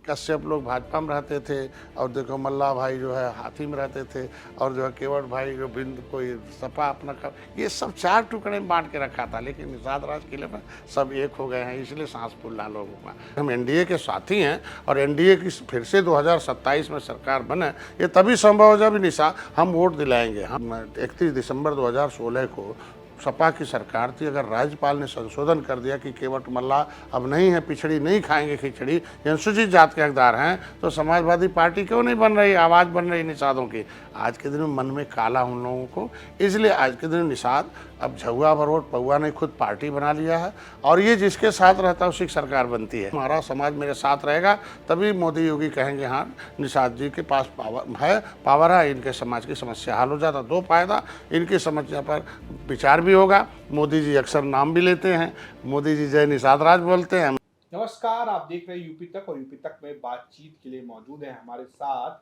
कश्यप लोग भाजपा में रहते थे और देखो मल्ला भाई जो है हाथी में रहते थे और जो है केवट भाई जो बिंद कोई सपा अपना ये सब चार टुकड़े में बांट के रखा था, लेकिन निषाद राज किले में सब एक हो गए हैं, इसलिए सांस फूला लोगों का। हम एनडीए के साथी हैं और एनडीए की फिर से 2027 में सरकार बने ये तभी संभव हो जब निषाद हम वोट दिलाएंगे। हम 31 दिसंबर 2016 को सपा की सरकार थी, अगर राज्यपाल ने संशोधन कर दिया कि केवट मल्ला अब नहीं है, पिछड़ी नहीं खाएंगे खिचड़ी, अनुसूचित जात के हकदार हैं, तो समाजवादी पार्टी क्यों नहीं बन रही, आवाज़ बन रही निषादों की। आज के दिन में मन में काला उन लोगों को, इसलिए आज के दिन निषाद अब झुआ भरोट पौआ ने खुद पार्टी बना लिया है और ये जिसके साथ रहता है उसी की सरकार बनती है। हमारा समाज मेरे साथ रहेगा तभी मोदी योगी कहेंगे हाँ निषाद जी के पास पावर है, इनके समाज की समस्या हल हो जाता। दो फायदा, इनकी समस्या पर विचार भी होगा। मोदी जी अक्सर नाम भी लेते हैं, मोदी जी जय निषाद राज बोलते हैं। नमस्कार, आप देख रहे हैं यूपी तक और यूपी तक में बातचीत के लिए मौजूद है हमारे साथ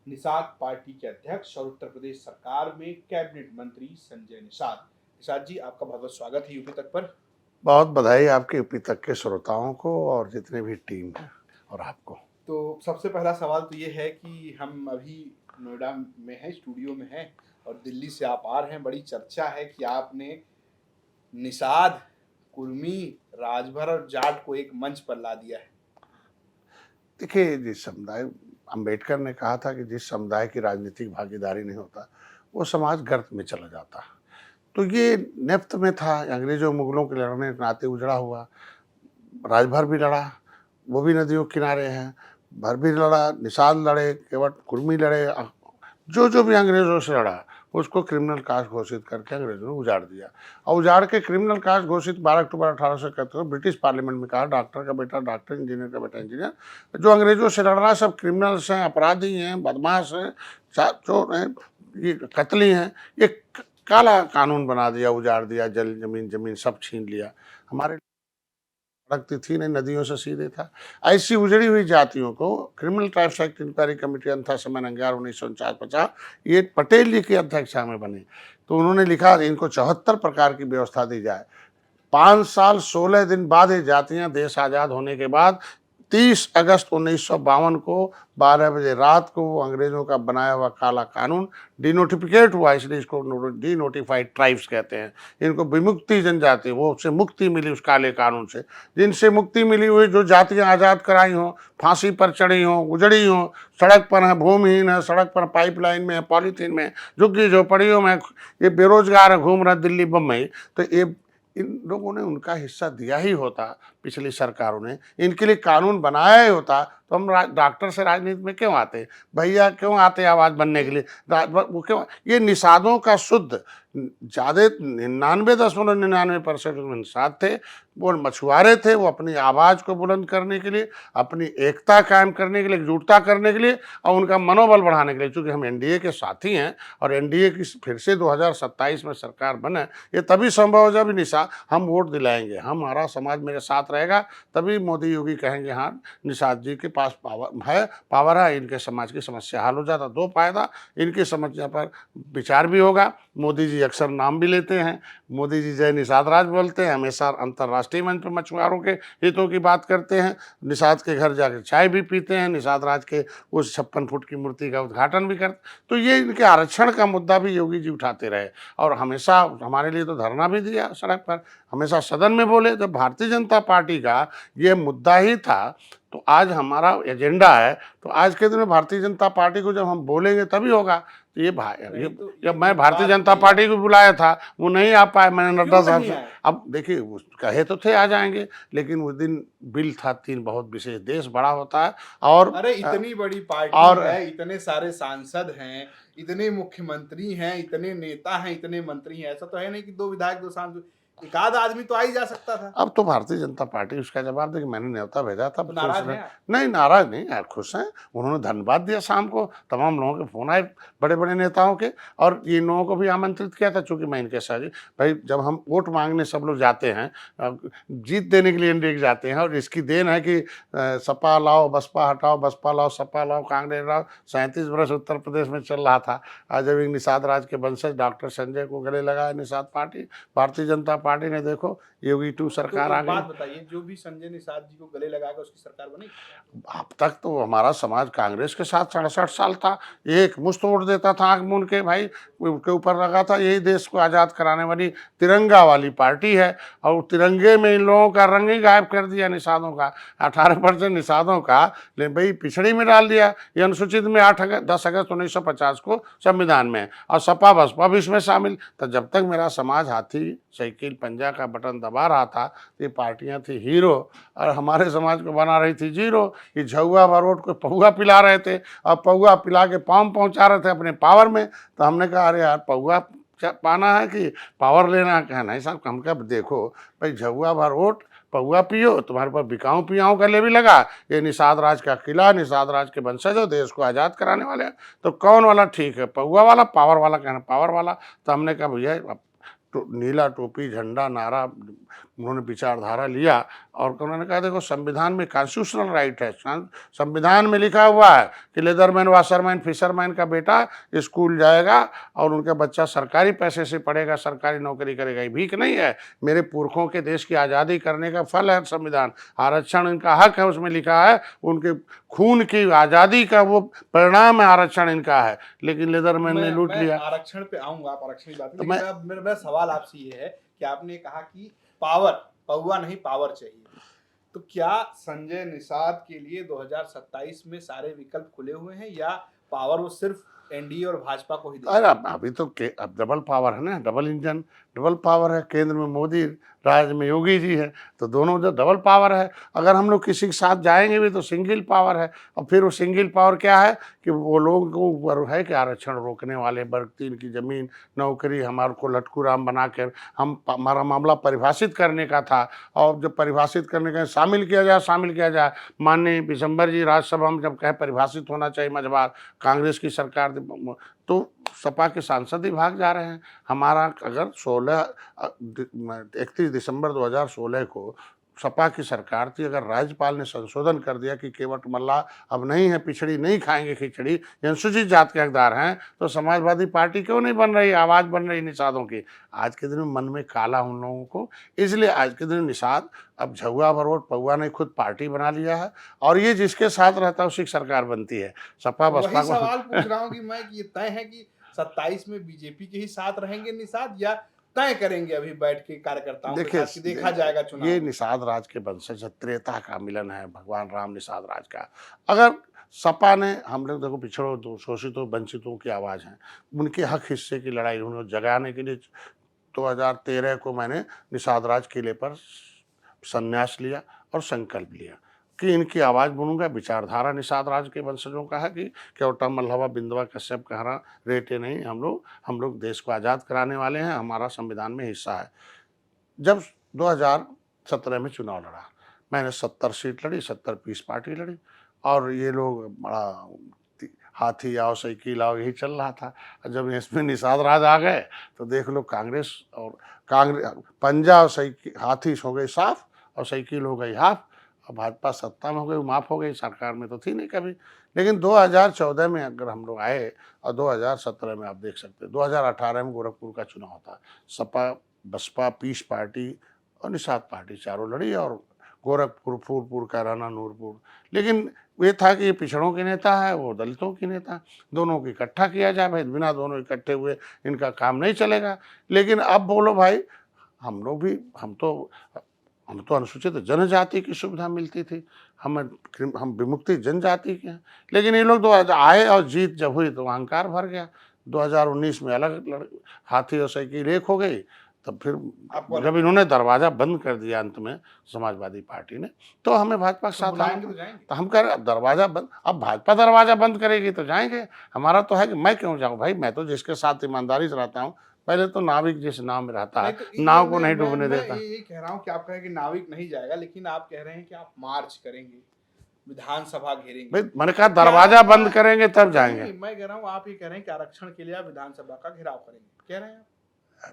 निषाद पार्टी के अध्यक्ष और उत्तर प्रदेश सरकार में कैबिनेट मंत्री संजय निषाद। निषाद जी, आपका बहुत बहुत स्वागत है यूपी तक पर। बहुत बधाई आपके यूपी तक के श्रोताओं को और जितने भी टीम है और आपको। तो सबसे पहला सवाल तो ये है कि हम अभी नोएडा में हैं, स्टूडियो में हैं और दिल्ली से आप आ रहे हैं। बड़ी चर्चा है कि आपने निषाद, कुर्मी, राजभर और जाट को एक मंच पर ला दिया है। देखिए, जिस समुदाय अंबेडकर ने कहा था कि जिस समुदाय की राजनीतिक भागीदारी नहीं होता वो समाज गर्त में चला जाता, तो ये नेफ्त में था। अंग्रेजों मुगलों के लड़ने के नाते उजड़ा हुआ। राजभर भी लड़ा, वो भी नदियों के किनारे हैं, भर भी लड़ा, निषाद लड़े, केवट कुर्मी लड़े, जो भी अंग्रेजों से लड़ा उसको क्रिमिनल कास्ट घोषित करके अंग्रेजों ने उजाड़ दिया। और उजाड़ के क्रिमिनल कास्ट घोषित 12 अक्टूबर 1871 ब्रिटिश पार्लियामेंट में कहा डॉक्टर का बेटा डॉक्टर, इंजीनियर का बेटा इंजीनियर। जो अंग्रेजों से लड़ रहा है सब क्रिमिनल्स हैं, अपराधी हैं, बदमाश हैं, चोर हैं, ये कतली हैं। ये काला कानून बना दिया, उजाड़ दिया, जल जमीन सब छीन लिया। हमारे सड़कती थी नहीं, नदियों से सीधे था। ऐसी उजड़ी हुई जातियों को criminal tribes act inquiry committee अंथा समय 1949-50 ये पटेल जी की अध्यक्षता में बनी, तो उन्होंने लिखा इनको 74 प्रकार की व्यवस्था दी जाए। 5 साल 16 दिन बाद ये जातियां देश आज़ाद होने के बाद 30 अगस्त 1952 को 12 बजे रात को वो अंग्रेजों का बनाया हुआ काला कानून डिनोटिफिकेट हुआ, इसलिए इसको डिनोटिफाइड ट्राइब्स कहते हैं। इनको विमुक्ति जनजाति, वो उससे मुक्ति मिली उस काले कानून से। जिनसे मुक्ति मिली हुई जो जातियां आज़ाद कराई हों, फांसी पर चढ़ी हों, उजड़ी हों, सड़क पर हैं, भूमिहीन है, सड़क पर पाइपलाइन में है, पॉलीथीन में, झुग्गी झोपड़ियों में, ये बेरोजगार है, घूम रहा दिल्ली बम्बई, तो ये इन लोगों ने उनका हिस्सा दिया ही होता। पिछली सरकारों ने इनके लिए कानून बनाया ही होता तो हम डॉक्टर से राजनीति में क्यों आते भैया, क्यों आते आवाज़ बनने के लिए? वो क्यों? ये निषादों का शुद्ध ज़्यादा 99.99% निषाद थे। वो मछुआरे थे, वो अपनी आवाज़ को बुलंद करने के लिए, अपनी एकता कायम करने के लिए, एकजुटता करने के लिए और उनका मनोबल बढ़ाने के लिए। चूँकि हम एनडीए के साथी हैं और एनडीए की फिर से 2027 में सरकार बने ये तभी संभव हो जब निषाद हम वोट दिलाएंगे। हमारा समाज मेरे साथ रहेगा तभी मोदी योगी कहेंगे हाँ निषाद जी के पास पावर है, इनके समाज की समस्या हल हो जाता। दो फायदा, इनकी समस्या पर विचार भी होगा। मोदी जी अक्सर नाम भी लेते हैं, मोदी जी जय निषाद राज बोलते हैं, हमेशा अंतर्राष्ट्रीय मंच पर मछुआरों के हितों की बात करते हैं, निषाद के घर जाकर चाय भी पीते हैं, निषाद राज के उस 56 फुट की मूर्ति का उद्घाटन भी करते। तो ये इनके आरक्षण का मुद्दा भी योगी जी उठाते रहे और हमेशा हमारे लिए तो धरना भी दिया सड़क पर, हमेशा सदन में बोले। जब भारतीय जनता पार्टी का ये मुद्दा ही था तो आज हमारा एजेंडा है, तो आज के दिन में भारतीय जनता पार्टी को जब हम बोलेंगे तभी होगा। तो ये जब मैं भारतीय जनता पार्टी को बुलाया था वो नहीं आ पाए, मैंने नड्डा साहब से। अब देखिए कहे तो थे आ जाएंगे, लेकिन उस दिन बिल था 3 बहुत विशेष, देश बड़ा होता है और अरे इतनी बड़ी पार्टी है, इतने सारे सांसद हैं, इतने मुख्यमंत्री हैं, इतने नेता हैं, इतने मंत्री हैं। ऐसा तो है नहीं कि 2 विधायक 2 सांसद, एक आध आदमी तो आ ही जा सकता था। अब तो भारतीय जनता पार्टी उसका जवाब देगी। मैंने न्योता भेजा था, नाराज हैं? नहीं नाराज नहीं यार, खुश हैं। उन्होंने धन्यवाद दिया, शाम को तमाम लोगों के फोन आए बड़े बड़े नेताओं के, और इन लोगों को भी आमंत्रित किया था। चूंकि मैं इनके साथ भाई जब हम वोट मांगने सब लोग जाते हैं, जीत देने के लिए एनडीए जाते हैं, और इसकी देन है कि सपा लाओ बसपा हटाओ, बसपा लाओ सपा लाओ, कांग्रेस लाओ। 37 वर्ष उत्तर प्रदेश में चल रहा था। आज जब एक निषाद राज के वंशज डॉक्टर संजय को गले लगाया निषाद पार्टी, भारतीय जनता पार्टी ने देखो योगी 2 सरकार तो आ एक बात गई। बताइए, जो भी संजय निषाद जी को गले लगाएगा उसकी सरकार बनेगी? अब तक तो हमारा समाज कांग्रेस के साथ 67 साल था, एक मुश्त वोट देता था आंख मूंद के, भाई उसके ऊपर लगा था। यही देश को आज़ाद कराने वाली तिरंगा वाली पार्टी है, और तिरंगे में इन लोगों का रंग ही गायब कर दिया निषादों का। 18% निषादों का ले भाई पिछड़ी में डाल दिया। ये अनुसूचित में 10 अगस्त 1950 को संविधान में, और सपा बसपा भी इसमें शामिल। तो जब तक मेरा समाज हाथी साइकिल पंजा का बटन दबा रहा था, तो ये पार्टियां थी हीरो, और हमारे समाज को बना रही थी जीरो। ये झुआ बारोट को पौआ पिला रहे थे, और पौआ पिला के पाम पहुंचा रहे थे अपने पावर में। तो हमने कहा अरे यार पौआ पाना है कि पावर लेना है? नहीं साहब, हम कहा देखो भाई, झुआ बारोट पौआ पियो, तुम्हारे पास बिकाऊ पियाऊ का ले भी लगा। ये निषाद राज का किला, निषाद राज के वंशज हो, देश को आज़ाद कराने वाले हैं, तो कौन वाला ठीक है, पौआ वाला पावर वाला? कहना पावर वाला। तो हमने कहा भैया नीला टोपी झंडा नारा उन्होंने विचारधारा लिया, और उन्होंने कहा देखो संविधान में कॉन्स्टिट्यूशनल राइट है, संविधान में लिखा हुआ है कि लेदरमैन वाशरमैन फिशरमैन का बेटा स्कूल जाएगा और उनका बच्चा सरकारी पैसे से पढ़ेगा, सरकारी नौकरी करेगा। ये भीख नहीं है, मेरे पुरखों के देश की आज़ादी करने का फल है संविधान। आरक्षण इनका हक है, उसमें लिखा है उनके खून की आज़ादी का वो परिणाम है, आरक्षण इनका है। लेकिन लेदरमैन ने लूट लिया। आरक्षण पे आऊंगा, आप आरक्षण की बात तो लेकिन मेरा सवाल आपसे ये है कि आपने कहा कि पावर, पौआ नहीं पावर चाहिए, तो क्या संजय निषाद के लिए 2027 में सारे विकल्प खुले हुए हैं, या पावर वो सिर्फ एनडीए और भाजपा को ही देगा? अरे अभी तो अब डबल पावर है ना, डबल इंजन, डबल पावर है। केंद्र में मोदी, राज्य में योगी जी है, तो दोनों जो डबल पावर है। अगर हम लोग किसी के साथ जाएंगे भी तो सिंगल पावर है। और फिर वो सिंगल पावर क्या है कि वो लोगों को ऊपर है कि आरक्षण रोकने वाले, वर्ग 3 की जमीन, नौकरी, हमारे को लटकू राम बना कर हमारा मामला परिभाषित करने का था। और जब परिभाषित करने का शामिल किया जाए। माननीय बिशंबर जी राज्यसभा में जब कहे परिभाषित होना चाहिए मझवार, कांग्रेस की सरकार तो सपा के सांसद ही भाग जा रहे हैं। हमारा अगर 31 दिसंबर 2016 को सपा की सरकार थी, अगर राज्यपाल ने संशोधन कर दिया कि केवट मल्ला अब नहीं है, पिछड़ी नहीं खाएंगे खिचड़ी, अनुसूचित जात के हकदार हैं, तो समाजवादी पार्टी क्यों नहीं बन रही, आवाज़ बन रही निषादों की। आज के दिन में मन में काला उन लोगों को, इसलिए आज के दिन निषाद अब झुआ भरोट पौआ ने खुद पार्टी बना लिया है, और ये जिसके साथ रहता है उसी की सरकार बनती है। सपा बसपा वही सवाल पूछ रहा हूँ कि मैं, कि ये तय है कि 27 में बीजेपी के ही साथ रहेंगे निषाद, या तय करेंगे अभी बैठ के कार्यकर्ताओं के साथ कि देखा जाएगा चुनाव? ये निषाद राज के वंशज त्रेता का मिलन है, भगवान राम निषाद राज का। अगर सपा ने, हम लोग देखो पिछड़ों शोषितों वंचितों की आवाज़ है, उनके हक हिस्से की लड़ाई उन्होंने जगाने के लिए 2013 को मैंने निषाद राज किले पर संन्यास लिया और संकल्प लिया कि इनकी आवाज़ बनूंगा। विचारधारा निषाद राज के वंशजों का है कि केवटा मल्हवा बिंदवा कश्यप कहरा रेटे नहीं, हम लोग देश को आज़ाद कराने वाले हैं, हमारा संविधान में हिस्सा है। जब 2017 में चुनाव लड़ा, मैंने 70 सीट लड़ी, 70 पीस पार्टी लड़ी, और ये लोग बड़ा हाथी आओ साइकिल आओ यही चल रहा था। जब इसमें निषाद राज आ गए तो देख लो, कांग्रेस पंजा और साइकिल हाथी हो गई साफ, और साइकिल हो गई हाफ, और भाजपा सत्ता में हो गई, माफ हो गई, सरकार में तो थी नहीं कभी। लेकिन 2014 में अगर हम लोग आए, और 2017 में आप देख सकते हैं, 2018 में गोरखपुर का चुनाव था, सपा बसपा पीस पार्टी और निषाद पार्टी चारों लड़ी, और गोरखपुर, फूलपुर, कैराना, नूरपुर। लेकिन ये था कि ये पिछड़ों के नेता है, वो दलितों की नेता, दोनों को इकट्ठा किया जाए भाई, बिना दोनों इकट्ठे हुए इनका काम नहीं चलेगा। लेकिन अब बोलो भाई, हम लोग भी, हम तो अनुसूचित जनजाति की सुविधा मिलती थी, हम विमुक्ति जनजाति के हैं। लेकिन ये लोग 2000 आए और जीत जब हुई तो अहंकार भर गया। 2019 में अलग हाथी और साइकिल एक हो गई। तब फिर जब इन्होंने दरवाजा बंद कर दिया अंत में समाजवादी पार्टी ने, तो हमें भाजपा के साथ आएंगे तो हम कह रहे अब दरवाजा बंद, अब भाजपा दरवाजा बंद करेगी तो जाएंगे। हमारा तो है कि मैं क्यों जाऊं भाई, मैं तो जिसके साथ ईमानदारी से रहता हूँ। पहले तो नाविक जिस नाव में रहता है, नाव को नहीं डूबने देता। ये कह रहा हूँ कि आप कह रहे हैं कि नाविक नहीं जाएगा, लेकिन आप कह रहे हैं कि आप मार्च करेंगे, विधानसभा घेरेंगे। भाई मैंने कहा दरवाजा बंद करेंगे तब जाएंगे। मैं कह रहा हूँ आप ये कह रहे हैं कि आरक्षण के लिए आप विधानसभा का घेराव करेंगे, कह रहे हैं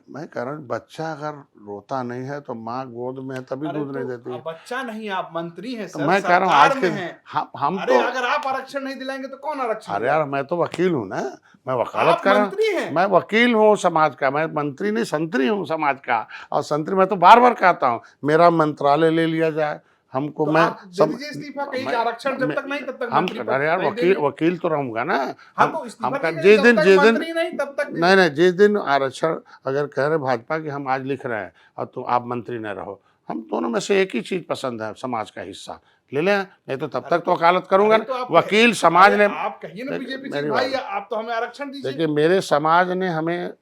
मैं कह रहा हूँ बच्चा अगर रोता नहीं है तो माँ गोद में है तभी अरे दूध नहीं तो देती है। अब बच्चा नहीं, आप मंत्री हैं तो सर, मैं कह रहा हूँ आज सरकार के में हैं। हम अरे तो, अगर आप आरक्षण नहीं दिलाएंगे तो कौन आरक्षण अरे यार दिलाएगा? मैं तो वकील हूँ ना, मैं वकालत आप कर रहा हूँ। मंत्री हैं। मैं वकील हूँ समाज का, मैं मंत्री नहीं संतरी हूँ समाज का। और संतरी मैं तो बार बार कहता हूँ मेरा मंत्रालय ले लिया जाए, हमको तो मैं आप दे दीजिए इस्तीफा, कहीं मैं, आरक्षण जब तक नहीं तब तक हम मंत्री अरे पद यार नहीं वकील देंगे। वकील तो रहूंगा ना। हाँ तो इस्तीफा कर दीजिए, जब तक जिस दिन मंत्री नहीं तब तक नहीं दीजिए। नहीं जिस दिन आरक्षण अगर कह रहे भाजपा कि हम आज लिख रहे हैं और तो आप मंत्री न रहो, हम दोनों में से एक ही चीज पसंद है, समाज का हिस्सा ले लें, नहीं तो तब अरे तक तो वकालत करूंगा अरे ना। तो आप वकील समाज अरे ने, आप कहिए ना बीजेपी से, मेरी भाई बात, आप तो हमें आरक्षण दीजिए। देखिए मेरे समाज ने हमें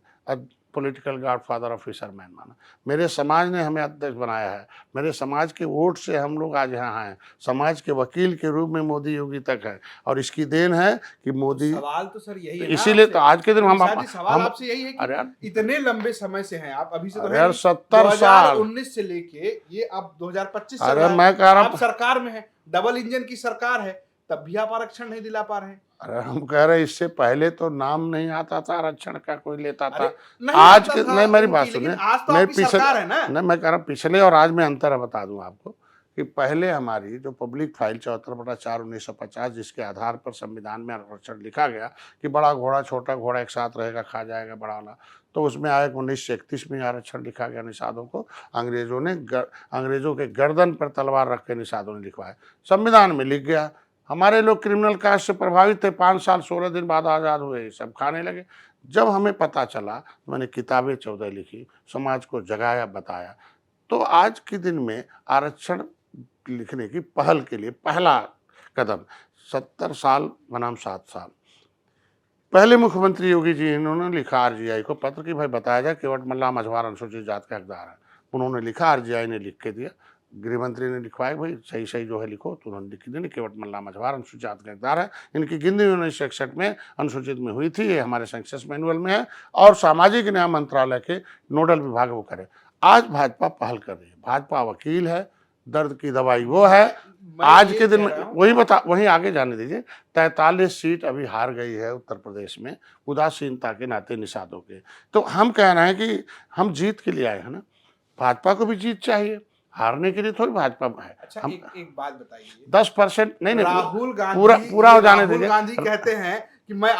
पॉलिटिकल गॉडफादर ऑफ फिशरमैन माना, मेरे समाज ने हमें अध्यक्ष बनाया है, मेरे समाज के वोट से हम लोग आज यहाँ हैं, समाज के वकील के रूप में मोदी योगी तक है, और इसकी देन है कि तो मोदी। सवाल तो सर यही तो है ना इसीलिए आपसे। तो आज के दिन हम निषाद जी, सवाल हम आपसे यही है अरे कि यार, इतने लंबे समय से हैं आप, अभी से तो अरे है यार नहीं। 70 साल, 2019 से लेके ये अब 2025 चल अरे रहा है, मैं कह रहा आप हूँ, सरकार में हैं, डबल इंजन की सरकार है, तब भी आप आरक्षण नहीं दिला पा रहे हैं। अरे हम कह रहे हैं इससे पहले तो नाम नहीं आता था आरक्षण का, कोई लेता अरे था। नहीं आज आता के था नहीं, मेरी बात उनकी, लेकिन सुनिए, आज तो मैं आपकी पिछले सरकार है ना। नहीं, मैं कह रहा हूँ पिछले और आज में अंतर है, बता दूं आपको कि पहले हमारी जो पब्लिक फाइल 74/4/1950 जिसके आधार पर संविधान में आरक्षण लिखा गया कि बड़ा घोड़ा छोटा घोड़ा एक साथ रहेगा खा जाएगा बड़ा वाला, तो उसमें आया 1931 में आरक्षण लिखा गया निषादों को। अंग्रेजों के गर्दन पर तलवार रख के निषादों ने लिखवाया, संविधान में लिख गया। हमारे लोग क्रिमिनल कास्ट से प्रभावित थे, 5 साल 16 दिन बाद आज़ाद हुए, सब खाने लगे। जब हमें पता चला तो मैंने किताबें 14 लिखी, समाज को जगाया बताया। तो आज के दिन में आरक्षण लिखने की पहल के लिए पहला कदम 70 साल बनाम 7 साल पहले मुख्यमंत्री योगी जी इन्होंने लिखा आरजीआई को पत्र कि भाई बताया जाए केवट मल्लाह मझवार अनुसूचित जात का हकदार है। उन्होंने लिखा, आरजीआई ने लिख के दिया, गृह मंत्री ने लिखवाया भाई सही सही जो है लिखो, तो उन्होंने लिख दिया केवट मल्लाह मझवार अनुसूचित जात का हकदार है। इनकी गिनती 1961 में अनुसूचित में हुई थी, ये हमारे सेंसस मैनुअल में है, और सामाजिक न्याय मंत्रालय के नोडल विभाग वो करे। आज भाजपा पहल कर रही है, भाजपा वकील है, दर्द की दवाई वो है। मैं आज ये के दिन कह में रहा हूं, वहीं आगे जाने दीजिए। 43 सीट अभी हार गई है उत्तर प्रदेश में, उदासीनता के नाते निषादों के। तो हम कह रहे हैं कि हम जीत के लिए आए हैं ना, भाजपा को भी जीत चाहिए, हारने के लिए थोड़ी भाजपा है। अच्छा हम एक एक बात बताइए, 10% नहीं नहीं राहुल पूरा गांधी, पूरा हो जाने राहुल दीजिए। गांधी कहते हैं कि मैं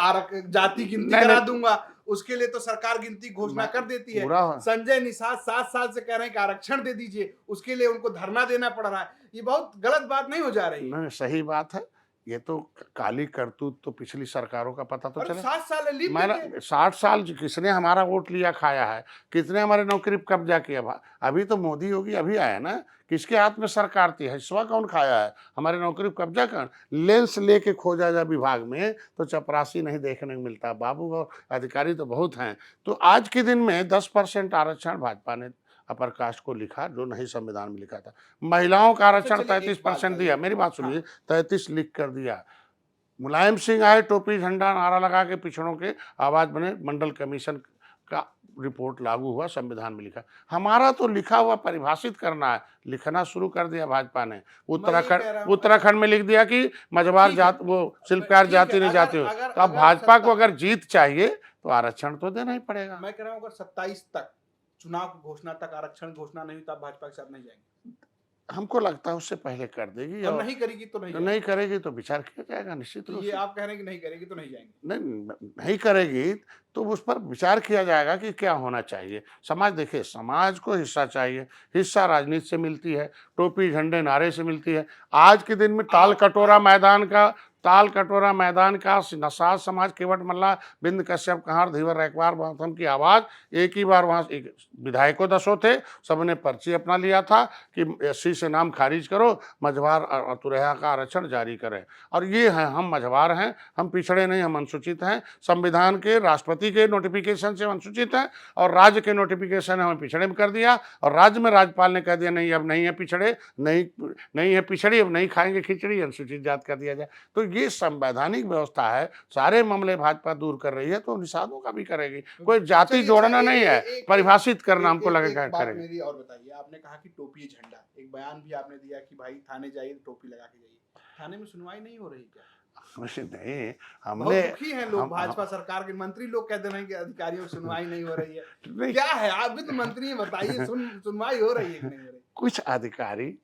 जाति गिनती नहीं करा नहीं दूंगा, उसके लिए तो सरकार गिनती घोषणा मैं कर देती है। पूरा संजय निषाद 7 साल से कह रहे हैं कि आरक्षण दे दीजिए, उसके लिए उनको धरना देना पड़ रहा है। ये बहुत गलत बात नहीं हो जा रही है? नहीं सही बात है। ये तो काली करतूत तो पिछली सरकारों का पता तो और चले। 7 साल लीव मैंने देते हैं। 60 साल किसने हमारा वोट लिया खाया है, कितने हमारे नौकरी पे कब्जा किया। अभी तो मोदी योगी अभी आया ना, किसके हाथ में सरकार थी, हिस्सा कौन खाया है, हमारे नौकरी पे कब्जा कर। लेंस लेके खोजा जाए विभाग में तो चपरासी नहीं देखने को मिलता, बाबू और अधिकारी तो बहुत हैं। तो आज के दिन में 10% आरक्षण भाजपा ने अपर कास्ट को लिखा, जो नहीं संविधान में लिखा था। महिलाओं का अच्छा आरक्षण चलिए एक बात 33% दिया, बताइए। मेरी बात हाँ, सुनिए, 33 लिख कर दिया। मुलायम सिंह आए, टोपी झंडा नारा लगा के पिछड़ों के आवाज बने, मंडल कमीशन का रिपोर्ट लागू हुआ, संविधान में लिखा। हमारा तो लिखा हुआ परिभाषित करना है, लिखना शुरू कर दिया भाजपा ने। मैं ये कह रहा हूँ, अच्छा उत्तराखंड में लिख दिया कि मझवार ठीक है, जात वो शिल्पकार ठीक है, जाति नहीं अगर जाति हो। अगर तो अब अगर भाजपा को सत्ता, अगर जीत चाहिए तो आरक्षण तो देना ही पड़ेगा। मैं कह रहा हूँ अगर 27 तक चुनाव की घोषणा तक आरक्षण घोषणा नहीं हुई तो आप भाजपा के साथ नहीं जाएंगे? हमको लगता है उससे पहले कर देगी, और और नहीं करेगी तो नहीं नहीं जाएंगे? करेगी तो विचार किया जाएगा निश्चित तो रूप ये से। आप कह रहे हैं कि नहीं करेगी तो नहीं जाएंगे? नहीं करेगी तो उस पर विचार किया जाएगा कि क्या होना चाहिए। समाज, देखिए समाज को हिस्सा चाहिए, हिस्सा राजनीति से मिलती है, टोपी झंडे नारे से मिलती है। आज के दिन में ताल कटोरा मैदान का नसाज समाज केवट मल्ला बिंद कश्यप कहार धीवर रैकवार गौतम की आवाज, एक ही बार वहां विधायकों 10 थे, सबने पर्ची अपना लिया था कि एससी से नाम खारिज करो, मझवार और तुरैया का आरक्षण जारी करें। और ये है, हम मझवार हैं, हम पिछड़े नहीं, हम अनुसूचित हैं। संविधान के राष्ट्रपति के नोटिफिकेशन से अनुसूचित हैं, और राज्य के नोटिफिकेशन हमें पिछड़े में कर दिया, और राज्य में राज्यपाल ने कह दिया नहीं अब नहीं है पिछड़े, नहीं है पिछड़ी, अब नहीं खाएंगे खिचड़ी, अनुसूचित जात कर दिया जाए। तो ये संवैधानिक व्यवस्था है, सारे मामले भाजपा दूर कर रही है तो निषादों का भी करेगी। कोई जाति चलिए, जोड़ना अच्छा, नहीं है, परिभाषित करना हमको एक लगेगा बात करेगी। मेरी और बताइए, आपने कहा कि टोपी झंडा, एक बयान भी आपने दिया कि भाई थाने जाइए तो टोपी लगा के जाइए, थाने में सुनवाई नहीं हो रही क्या? नहीं, बहुत हमने दुखी हैं लोग, हम भाजपा सरकार के मंत्री लोग कहते रहे कि अधिकारियों की सुनवाई नहीं हो रही है। नहीं, क्या है, आप भी तो मंत्री हैं, बताइए सुनवाई हो रही है कि नहीं हो रही? कुछ अधिकारी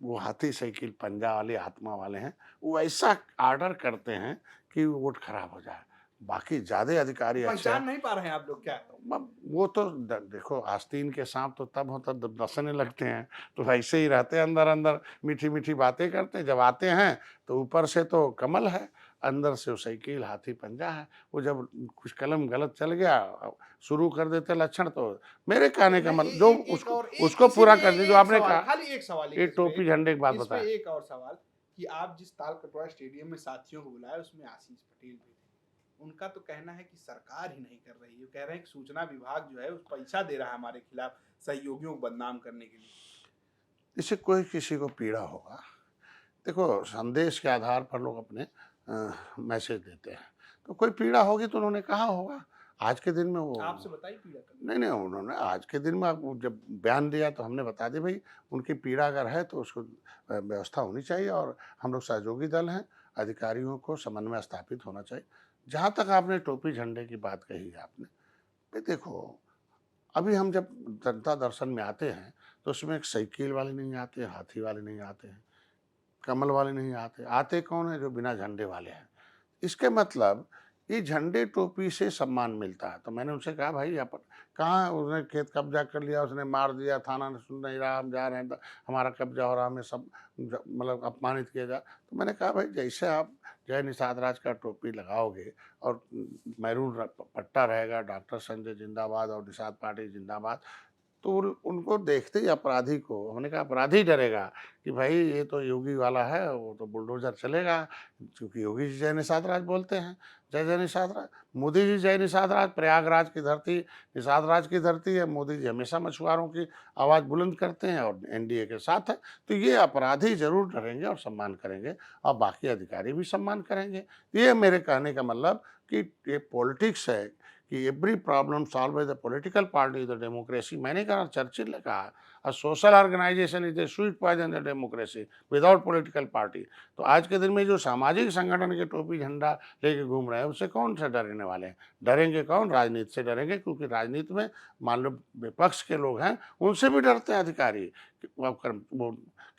वो हाथी साइकिल पंजा वाली आत्मा वाले हैं, वो ऐसा ऑर्डर करते हैं कि वोट खराब हो जाए। बाकी ज़्यादा अधिकारी अच्छे हैं। पहचान नहीं पा रहे हैं आप लोग क्या? वो तो देखो, आस्तीन के सांप तो तब होता जब डसने लगते हैं, तो ऐसे ही रहते हैं अंदर अंदर, मीठी मीठी बातें करते हैं। जब आते हैं तो ऊपर से तो कमल है, अंदर से वो साइकिल हाथी पंजा है। वो जब कुछ कलम गलत चल गया, शुरू कर देते लक्षण, तो मेरे कहने का नहीं, मतलब जो एक उसको और उसको इसी पूरा में कर दीजिए जो एक आपने सवाल, कहा। खाली एक सवाल ये इस पे, टोपी झंडे की बात इस पे बताया। एक और सवाल कि आप जिस तालकटोरा स्टेडियम में साथियों को बुलाए उसमें आशीष पटेल भी थे। उनका तो कहना है कि सरकार ही नहीं कर रही है। वो कह रहे हैं कि सूचना विभाग जो है उस पैसा दे रहा है हमारे खिलाफ सहयोगियों को बदनाम करने के लिए। इससे कोई किसी को पीड़ा होगा। देखो, संदेश के आधार पर लोग अपने मैसेज देते हैं, तो कोई पीड़ा होगी तो उन्होंने कहा होगा। आज के दिन में वो आपसे बताइए पीड़ा करने। नहीं, नहीं, उन्होंने आज के दिन में आपको जब बयान दिया तो हमने बता दिया भाई, उनकी पीड़ा अगर है तो उसको व्यवस्था होनी चाहिए, और हम लोग सहयोगी दल हैं, अधिकारियों को समन्वय स्थापित होना चाहिए। जहाँ तक आपने टोपी झंडे की बात कही है आपने, भाई देखो, अभी हम जब जनता दर्शन में आते हैं तो उसमें एक साइकिल वाले नहीं आते, हाथी वाले नहीं आते हैं, कमल वाले नहीं आते। आते कौन है? जो बिना झंडे वाले हैं। इसके मतलब ये झंडे टोपी से सम्मान मिलता है। तो मैंने उनसे कहा भाई अपन कहाँ, उसने खेत कब्जा कर लिया, उसने मार दिया, थाना ने सुन नहीं रहा, हम जा रहे हैं, हमारा कब्जा हो रहा, हमें सब मतलब अपमानित किया जा। तो मैंने कहा भाई, जैसे आप जय निषाद राज का टोपी लगाओगे और मैरून पट्टा रहेगा, डॉक्टर संजय जिंदाबाद और निषाद पार्टी जिंदाबाद, तो उनको देखते ही अपराधी को, हमने कहा अपराधी डरेगा कि भाई ये तो योगी वाला है, वो तो बुलडोजर चलेगा, क्योंकि योगी जी जय निषाद राज बोलते हैं। जय जय निषाद राज, मोदी जी जय निषाद राज, प्रयागराज की धरती निषाद राज की धरती है। मोदी जी हमेशा मछुआरों की आवाज़ बुलंद करते हैं और एनडीए के साथ है। तो ये अपराधी जरूर डरेंगे और सम्मान करेंगे, और बाकी अधिकारी भी सम्मान करेंगे। ये मेरे कहने का मतलब कि ये पॉलिटिक्स है कि every problem solve by the political party the democracy. मैंने कहा, चर्चिल ने कहा, a social organisation is a sweet poison the democracy without political party. तो आज के दिन में जो सामाजिक संगठन के टोपी झंडा लेके घूम रहे हैं, उससे कौन सा डरने वाले हैं? डरेंगे कौन? राजनीति से डरेंगे, क्योंकि राजनीति में मान लो विपक्ष के लोग हैं, उनसे भी डरते हैं अधिकारी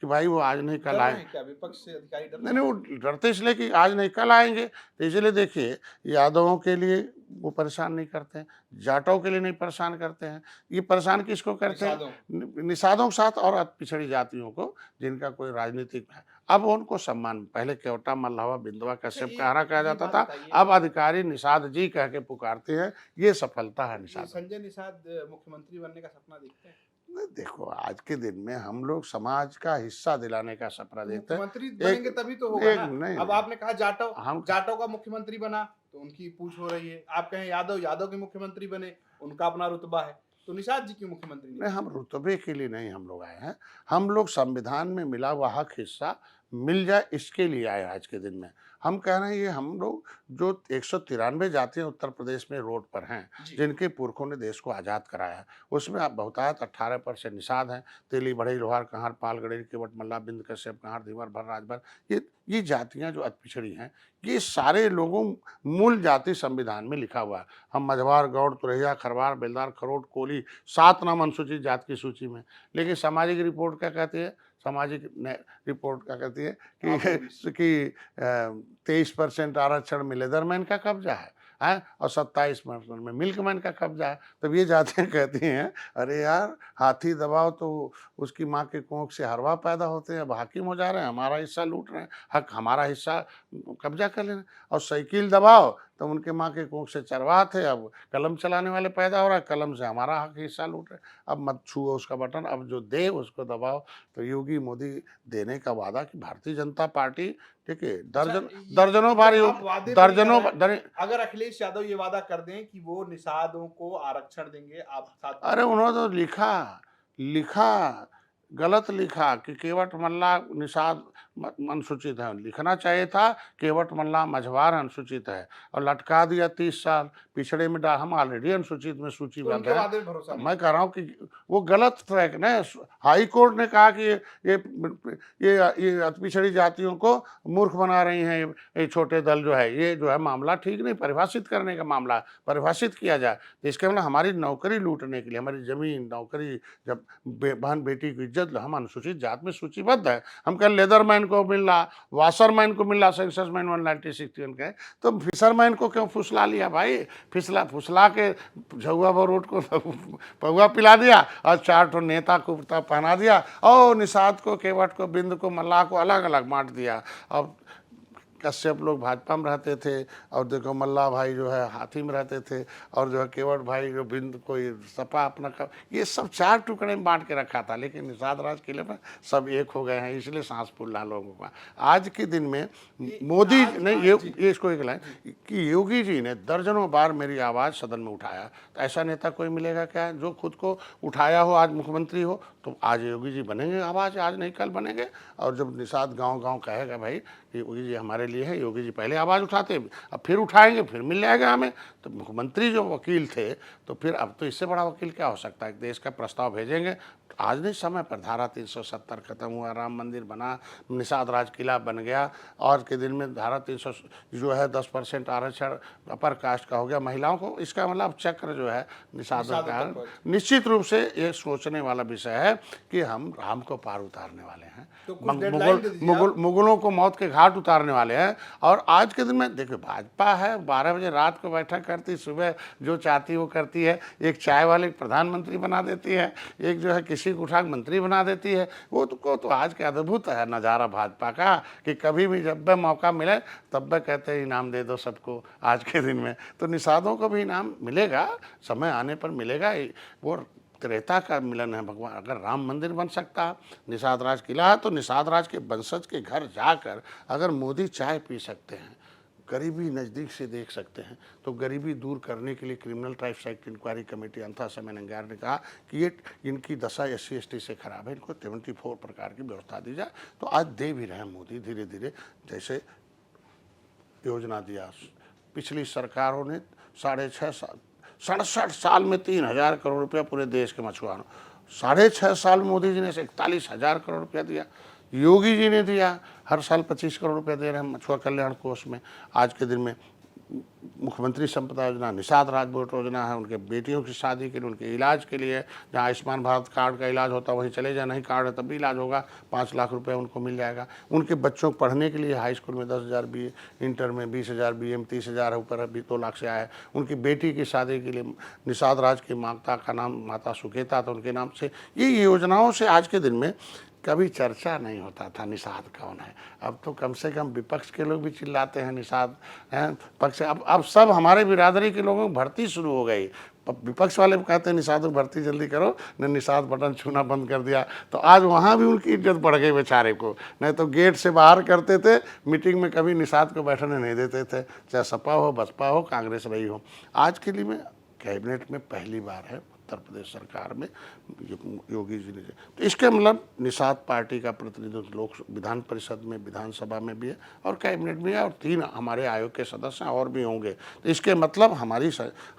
कि भाई वो आज नहीं कल डर रहे आए। हैं क्या विपक्ष से अधिकारी डर नहीं रहे नहीं, हैं? वो डरते इसलिए कि आज नहीं कल आएंगे। तो इसलिए देखिए, यादवों के लिए वो परेशान नहीं करते हैं, जाटों के लिए नहीं परेशान करते हैं, ये परेशान किसको करते हैं? निषादों। निषादों के साथ और पिछड़ी जातियों को, जिनका कोई राजनीतिक है। अब उनको सम्मान, पहले केवटा मल्लावा बिंदवा अच्छा, कश्यप कहारा कहा ये जाता बात था, बताइए, अब अधिकारी निषाद जी कह के पुकारते हैं। ये सफलता है ये निषाद। संजय निषाद मुख्यमंत्री बनने का सपना देखते हैं? नहीं, देखो, आज के दिन में हम लोग समाज का हिस्सा दिलाने का सपना तो देखते हैं। मुख्यमंत्री एक बनेंगे तभी तो होगा एक ना। नहीं अब नहीं, आपने कहा जाटव, हम जाटव का मुख्यमंत्री बना तो उनकी पूछ हो रही है। आप कहें यादव, यादव के मुख्यमंत्री बने, उनका अपना रुतबा है। तो निषाद जी क्यों मुख्यमंत्री नहीं? नहीं, हम रुतबे के लिए नहीं हम लोग आए हैं। हम लोग संविधान में मिला हुआ हक हिस्सा मिल जाए, इसके लिए आए आज के दिन में। हम कह रहे हैं, ये हम लोग जो 193 जातियां उत्तर प्रदेश में रोड पर हैं, जी। जिनके पुरखों ने देश को आज़ाद कराया है, उसमें आप बहुतायत 18% निषाद हैं। तेली, बढ़ई, लोहार, कंहार, पाल, गडेर, केवट, मल्ला, बिंद, कश्यप, कंहार, धीवर, भर, राजभर, ये जातियां जो अति पिछड़ी हैं, ये सारे लोगों मूल जाति संविधान में लिखा हुआ है। हम मझवार, गौड़, तुरैया, खरवार, बेलदार, खरोट, कोली 7 नाम अनुसूचित जाति की सूची में। लेकिन सामाजिक रिपोर्ट क्या कहती है? सामाजिक रिपोर्ट क्या कहती है कि 23% आरक्षण में लेदरमैन का कब्जा है और 27% में मिल्कमैन का कब्जा है। तब ये जातियाँ कहती हैं, अरे यार, हाथी दबाओ तो उसकी माँ के कोख से हरवा पैदा होते हैं, अब हाकिम हो जा रहे हैं, हमारा हिस्सा लूट रहे हैं, हक हमारा हिस्सा कब्जा कर ले रहे हैं। और साइकिल दबाओ तो उनके माँ के कोख से चरवाहा थे, अब कलम चलाने वाले पैदा हो रहा है, कलम से हमारा हक हिस्सा लूट रहे हैं। अब मत छुओ उसका बटन, अब जो दे उसको दबाओ। तो योगी मोदी देने का वादा कि भारतीय जनता पार्टी, ठीक है, दर्जनों बार दर्जनों अगर अखिलेश यादव ये वादा कर दें कि वो निषादों को आरक्षण देंगे, आप साथ? अरे उन्होंने तो लिखा लिखा गलत लिखा कि केवट, मल्ला, निषाद अनुसूचित है। लिखना चाहिए था केवट मल्ला मझवार अनुसूचित है और लटका दिया 30 साल पिछड़े में डाल। हम ऑलरेडी अनुसूचित में तो सूचीबद्ध उनके है। वादे पे भरोसा नहीं मैं है। कह रहा हूँ कि वो गलत ट्रैक ना, हाई कोर्ट ने कहा कि ये अति पिछड़ी जातियों को मूर्ख बना रही हैं ये छोटे दल जो है, ये जो है मामला ठीक नहीं, परिभाषित करने का मामला परिभाषित किया जाए। तो इसके मतलब हमारी नौकरी लूटने के लिए, हमारी जमीन नौकरी, जब बहन बेटी की इज्जत, हम अनुसूचित जात में सूचीबद्ध है। हम कह लेदरमैन को मिल रहा, वाशरमैन को मिल रहा सेंससमैन 19061 के, तो फिशरमैन को क्यों फुसला लिया भाई? फुसला के झुआ रोड को पौआ पिला दिया और 4 ठो नेता को कुर्ता पहना दिया और निषाद को, केवट को, बिंद को, मल्लाह को अलग अलग बांट दिया। अब कश्यप लोग भाजपा में रहते थे और देखो मल्ला भाई जो है हाथी में रहते थे और जो है केवट भाई जो बिंद कोई सपा अपना ये सब 4 टुकड़े में बांट के रखा था। लेकिन निषाद राज किले में सब एक हो गए हैं, इसलिए सांस फूलना लोगों का। आज के दिन में मोदी ने ये इसको एक लाइन कि योगी जी ने दर्जनों बार मेरी आवाज़ सदन में उठाया, तो ऐसा नेता कोई मिलेगा क्या जो खुद को उठाया हो, आज मुख्यमंत्री हो? तो आज योगी जी बनेंगे आवाज़, आज नहीं कल बनेंगे। और जब निषाद गांव-गांव कहेगा भाई कि योगी जी हमारे लिए है, योगी जी पहले आवाज़ उठाते, अब फिर उठाएंगे, फिर मिल जाएगा हमें। तो मुख्यमंत्री जो वकील थे, तो फिर अब तो इससे बड़ा वकील क्या हो सकता है? देश का प्रस्ताव भेजेंगे, आज नहीं समय पर धारा 370 खत्म हुआ, राम मंदिर बना, निषाद राज किला बन गया। आज के दिन में धारा 300 जो है 10% आरक्षण अपर कास्ट का हो गया महिलाओं को। इसका मतलब चक्र जो है निषाद का निश्चित रूप से ये सोचने वाला विषय है कि हम राम को पार उतारने वाले हैं, तो मुगलों को मौत के घाट उतारने वाले हैं। और आज के दिन में देखिए भाजपा है 12 बजे रात को बैठक करती, सुबह जो चाहती वो करती है। एक चाय वाले प्रधानमंत्री बना देती है, एक जो है किसी को उठा मंत्री बना देती है। वो तो आज के अद्भुत है नज़ारा भाजपा का कि कभी भी जब भी मौका मिले तब भी कहते हैं इनाम दे दो सबको। आज के दिन में तो निषादों को भी इनाम मिलेगा, समय आने पर मिलेगा। वो त्रेता का मिलन है भगवान। अगर राम मंदिर बन सकता, निषाद राज किला है, तो निषाद राज के वंशज के घर जाकर अगर मोदी चाय पी सकते हैं, गरीबी नज़दीक से देख सकते हैं, तो गरीबी दूर करने के लिए criminal tribes act inquiry committee अंथा समय नंगार ने कहा कि ये इनकी दशा SC/ST से खराब है, इनको 74 प्रकार की व्यवस्था दी जाए। तो आज दे भी रहे हैं मोदी धीरे धीरे, जैसे योजना दिया पिछली सरकारों ने 67 साल में 3000 करोड़ रुपया पूरे देश के मछुआरों। 6.5 साल मोदी जी ने 41,000 करोड़ रुपया दिया, योगी जी ने दिया, हर साल 25 करोड़ रुपया दे रहे हैं मछुआ कल्याण कोष में। आज के दिन में मुख्यमंत्री संपदा योजना, निषाद राज बोट योजना है, उनके बेटियों की शादी के लिए, उनके इलाज के लिए, जहाँ आयुष्मान भारत कार्ड का इलाज होता है वहीं चले जाए, नहीं कार्ड है तब भी इलाज होगा, 5 लाख रुपए उनको मिल जाएगा। उनके बच्चों को पढ़ने के लिए हाई स्कूल में 10,000, BA, इंटर में 20,000, BA में 30,000 है, ऊपर अभी 2 लाख से आया है। उनकी बेटी की शादी के लिए निषाद राज की माता का नाम माता सुकेता था, उनके नाम से। ये योजनाओं से आज के दिन में कभी चर्चा नहीं होता था निषाद कौन है। अब तो कम से कम विपक्ष के लोग भी चिल्लाते हैं निषाद हैं पक्ष। अब सब हमारे बिरादरी के लोगों की भर्ती शुरू हो गई। विपक्ष वाले कहते हैं निषाद को भर्ती जल्दी करो, ने निषाद बटन छूना बंद कर दिया, तो आज वहाँ भी उनकी इज्जत बढ़ गई बेचारे को। नहीं तो गेट से बाहर करते थे, मीटिंग में कभी निषाद को बैठने नहीं देते थे, चाहे सपा हो, बसपा हो, कांग्रेस रही हो। आज के लिए में कैबिनेट में पहली बार है उत्तर प्रदेश सरकार में योगी जी ने, तो इसके मतलब निषाद पार्टी का प्रतिनिधित्व लोक विधान परिषद में, विधानसभा में भी है और कैबिनेट में है, और 3 हमारे आयोग के सदस्य और भी होंगे। तो इसके मतलब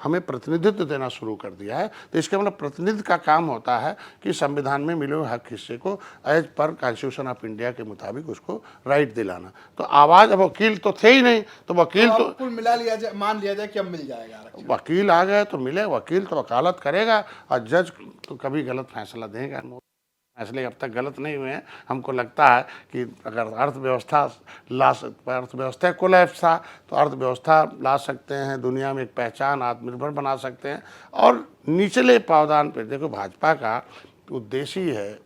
हमें प्रतिनिधित्व देना शुरू कर दिया है। तो इसके मतलब प्रतिनिधि का काम होता है कि संविधान में मिले हुए हक हिस्से को as per constitution of India के मुताबिक उसको राइट दिलाना। तो आवाज़, अब वकील तो थे ही नहीं, तो वकील तो कुल मिला लिया जाए, मान लिया जाए कि अब मिल जाएगा आरक्षण। वकील आ गए तो मिले, वकील तो वकालत करेगा और जज तो कभी गलत फैसला देगा। फैसले अब तक गलत नहीं हुए हैं। हमको लगता है कि अगर अर्थव्यवस्था कोलैप्स था तो अर्थव्यवस्था ला सकते हैं, दुनिया में एक पहचान आत्मनिर्भर बना सकते हैं। और निचले पावदान पे देखो, भाजपा का उद्देश्य ही है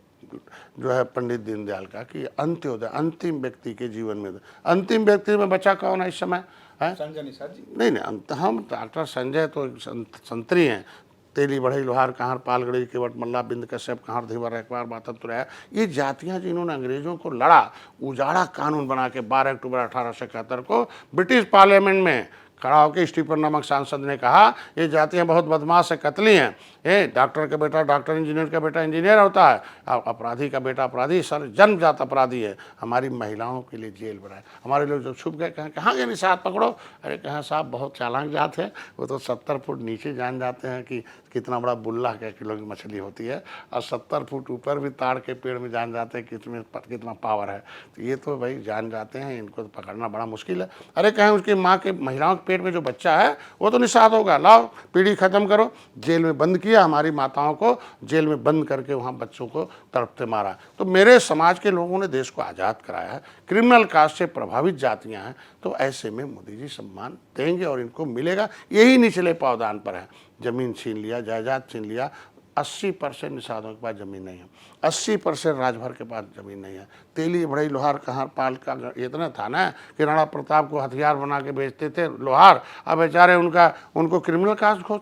जो है पंडित दीनदयाल का कि अंत्योदय, अंतिम व्यक्ति के जीवन में। अंतिम व्यक्ति में बचा कौन है इस समय? है संजय निषाद जी। नहीं, हम डॉक्टर संजय तो संतरी हैं। तेली बढ़ई लोहार कहार पालगड़ी केवट मल्ला बिंद कश्यप कहार धीवर रखवार बातन तुरैया, ये जातियां जिन्होंने अंग्रेजों को लड़ा, उजाड़ा कानून बना के 12 अक्टूबर 1871 को ब्रिटिश पार्लियामेंट में खड़ा होकर स्टीफन नामक सांसद ने कहा ये जातियां बहुत बदमाश है, कतली हैं। ये डॉक्टर का बेटा डॉक्टर, इंजीनियर का बेटा इंजीनियर होता है, अपराधी का बेटा अपराधी, सर जन्मजात अपराधी है। हमारी महिलाओं के लिए जेल बनाए। हमारे लोग जब छुप गए, कहें कहाँ गए निषाद पकड़ो, अरे कहाँ साहब बहुत चालाक जात है, वो तो 70 फुट नीचे जान जाते हैं कि कितना बड़ा बुल्ला क्या किलो की मछली होती है, और 70 फुट ऊपर भी ताड़ के पेड़ में जान जाते हैं कि इसमें कितना पावर है। तो ये तो भाई जान जाते हैं, इनको तो पकड़ना बड़ा मुश्किल है। अरे कहें उसकी माँ के, महिलाओं के पेट में जो बच्चा है वो तो निषाद होगा, लाओ पीढ़ी खत्म करो। जेल में बंद किया, हमारी माताओं को जेल में बंद करके वहाँ बच्चों को तड़पते मारा। तो मेरे समाज के लोगों ने देश को आज़ाद कराया है। क्रिमिनल कास्ट से प्रभावित जातियाँ हैं, तो ऐसे में मोदी जी सम्मान देंगे और इनको मिलेगा। यही निचले पावदान पर है। ज़मीन छीन लिया, जायदाद छीन लिया। 80% निषादों के पास ज़मीन नहीं है, 80% राजभर के पास ज़मीन नहीं है। तेली बड़ई लोहार कहाँ पाल का इतना था ना कि राणा प्रताप को हथियार बना के बेचते थे लोहार। अब बेचारे उनको क्रिमिनल कास्ट घोष।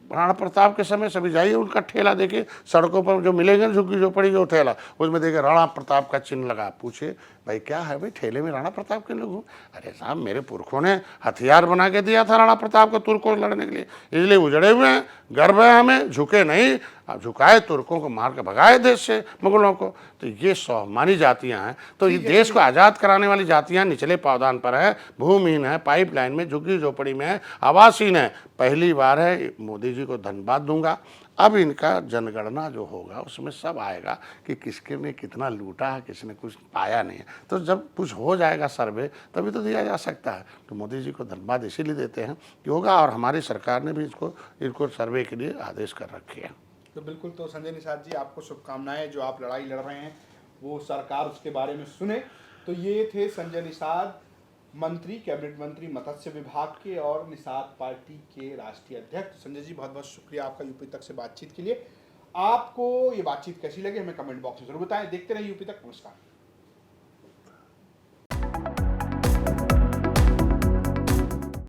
राणा प्रताप के समय सभी जाइए, उनका ठेला देखिए, सड़कों पर जो मिलेंगे झुग्गी झोपड़ी जो ठेला, उसमें देखिए राणा प्रताप का चिन्ह लगा। पूछे भाई क्या है भाई ठेले में राणा प्रताप के लोग हूँ? अरे साहब मेरे पुरखों ने हथियार बना के दिया था राणा प्रताप को तुर्कों से लड़ने के लिए, इसलिए उजड़े हुए हैं। गर्व है हमें, झुके नहीं। अब झुकाए तुर्कों को मार के भगाए देश से मुगलों को। तो ये स्वाभिमानी जातियां हैं। तो ये देश को आज़ाद कराने वाली जातियां निचले पावदान पर है, भूमिहीन है, पाइपलाइन में, झुग्गी झोपड़ी में है, आवासहीन है। पहली बार है, मोदी जी को धन्यवाद दूंगा। अब इनका जनगणना जो होगा उसमें सब आएगा कि किसके ने कितना लूटा है, किसने कुछ पाया नहीं है। तो जब कुछ हो जाएगा सर्वे तभी तो दिया जा सकता है। तो मोदी जी को धन्यवाद इसीलिए देते हैं कि होगा, और हमारी सरकार ने भी इनको सर्वे के लिए आदेश कर रखे हैं। तो बिल्कुल, तो संजय निषाद जी आपको शुभकामनाएं। जो आप लड़ाई लड़ रहे हैं वो सरकार उसके बारे में सुने। तो ये थे संजय निषाद, मंत्री, कैबिनेट मंत्री मत्स्य विभाग के और निषाद पार्टी के राष्ट्रीय अध्यक्ष। संजय जी बहुत बहुत शुक्रिया आपका यूपी तक से बातचीत के लिए। आपको ये बातचीत कैसी लगी हमें कमेंट बॉक्स में जरूर बताएं। देखते रहिए यूपी तक। नमस्कार।